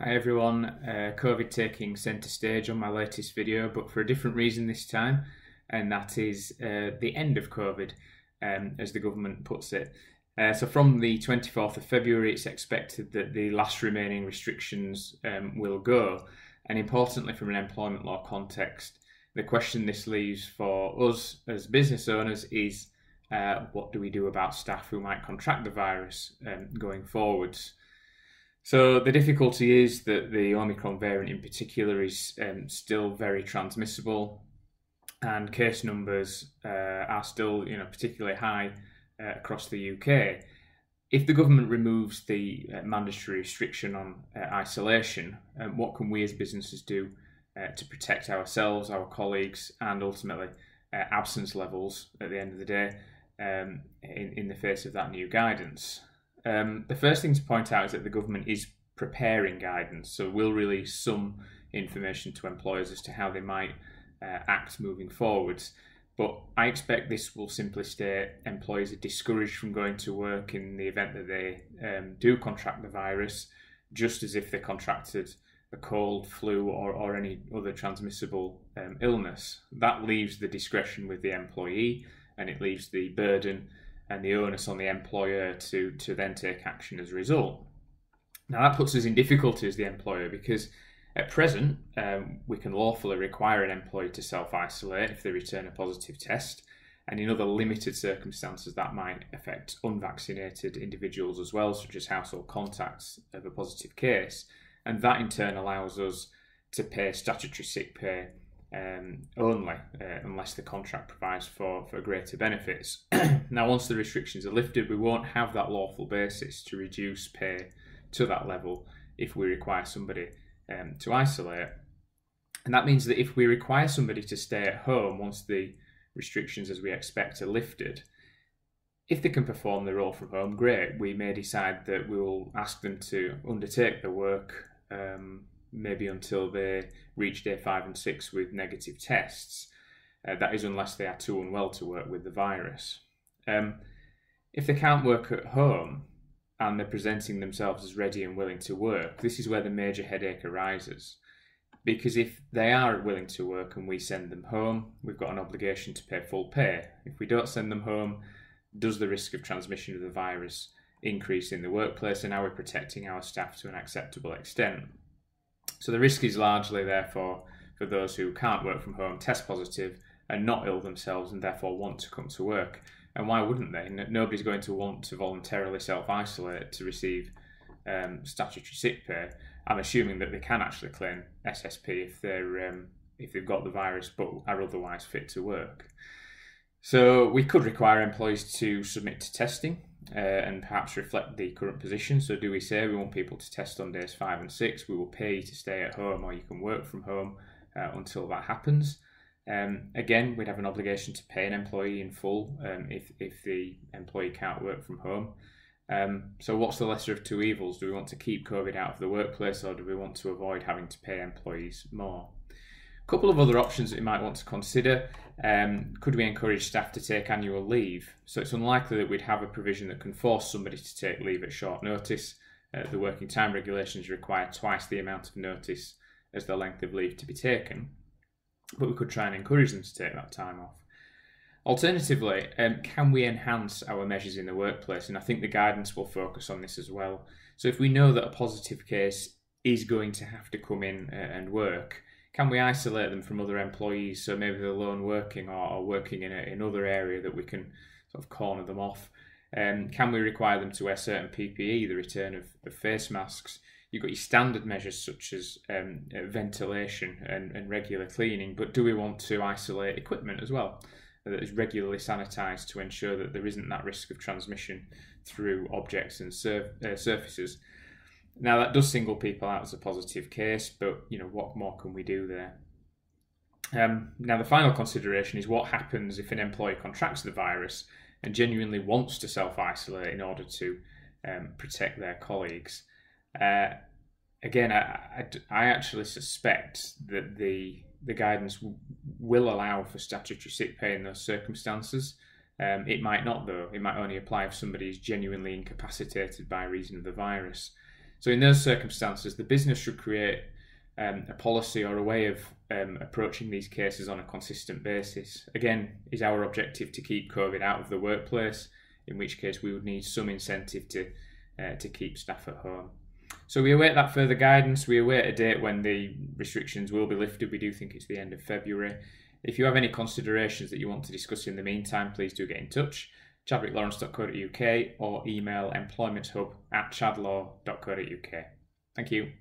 Hi everyone, COVID taking centre stage on my latest video, but for a different reason this time, and that is the end of COVID, as the government puts it. So from the 24th of February, it's expected that the last remaining restrictions will go. And importantly, from an employment law context, the question this leaves for us as business owners is, what do we do about staff who might contract the virus going forwards? So the difficulty is that the Omicron variant in particular is still very transmissible, and case numbers are still, particularly high across the UK. If the government removes the mandatory restriction on isolation, what can we as businesses do to protect ourselves, our colleagues, and ultimately absence levels at the end of the day in the face of that new guidance? The first thing to point out is that the government is preparing guidance, so we'll release some information to employers as to how they might act moving forwards. But I expect this will simply state employees are discouraged from going to work in the event that they do contract the virus, just as if they contracted a cold, flu, or any other transmissible illness. That leaves the discretion with the employee, and it leaves the burden and the onus on the employer to then take action as a result. Now that puts us in difficulty as the employer, because at present we can lawfully require an employee to self-isolate if they return a positive test, and in other limited circumstances that might affect unvaccinated individuals as well, such as household contacts of a positive case, and that in turn allows us to pay statutory sick pay only, unless the contract provides for greater benefits. Now, once the restrictions are lifted, we won't have that lawful basis to reduce pay to that level if we require somebody to isolate. And that means that if we require somebody to stay at home once the restrictions, as we expect, are lifted, if they can perform the role from home, great. We may decide that we will ask them to undertake the work maybe until they reach day 5 and 6 with negative tests. That is unless they are too unwell to work with the virus. If they can't work at home and they're presenting themselves as ready and willing to work, this is where the major headache arises. Because if they are willing to work and we send them home, we've got an obligation to pay full pay. If we don't send them home, does the risk of transmission of the virus increase in the workplace, and are we protecting our staff to an acceptable extent? So the risk is largely therefore for those who can't work from home, test positive, and not ill themselves, and therefore want to come to work. And why wouldn't they? Nobody's going to want to voluntarily self-isolate to receive statutory sick pay. I'm assuming that they can actually claim SSP if they've got the virus but are otherwise fit to work. So we could require employees to submit to testing and perhaps reflect the current position. So do we say we want people to test on days 5 and 6? We will pay you to stay at home, or you can work from home until that happens. Again, we'd have an obligation to pay an employee in full if the employee can't work from home. So what's the lesser of two evils? Do we want to keep COVID out of the workplace, or do we want to avoid having to pay employees more? A couple of other options that you might want to consider. Could we encourage staff to take annual leave? So it's unlikely that we'd have a provision that can force somebody to take leave at short notice. The working time regulations require twice the amount of notice as the length of leave to be taken, but we could try and encourage them to take that time off. Alternatively, can we enhance our measures in the workplace? And I think the guidance will focus on this as well. So if we know that a positive case is going to have to come in and work, can we isolate them from other employees? So maybe they're lone working or working in another area that we can sort of corner them off. Can we require them to wear certain PPE, the return of face masks? You've got your standard measures such as ventilation and regular cleaning, but do we want to isolate equipment as well that is regularly sanitised to ensure that there isn't that risk of transmission through objects and surfaces? Now that does single people out as a positive case, but what more can we do there? Now the final consideration is what happens if an employee contracts the virus and genuinely wants to self-isolate in order to protect their colleagues. Again, I actually suspect that the guidance will allow for statutory sick pay in those circumstances. It might not, though. It might only apply if somebody is genuinely incapacitated by reason of the virus. So in those circumstances, the business should create a policy or a way of approaching these cases on a consistent basis. Again, is our objective to keep COVID out of the workplace, in which case we would need some incentive to keep staff at home. So we await that further guidance. We await a date when the restrictions will be lifted. We do think it's the end of February. If you have any considerations that you want to discuss in the meantime, please do get in touch. chadwicklawrence.co.uk or email employmenthub@chadlaw.co.uk. Thank you.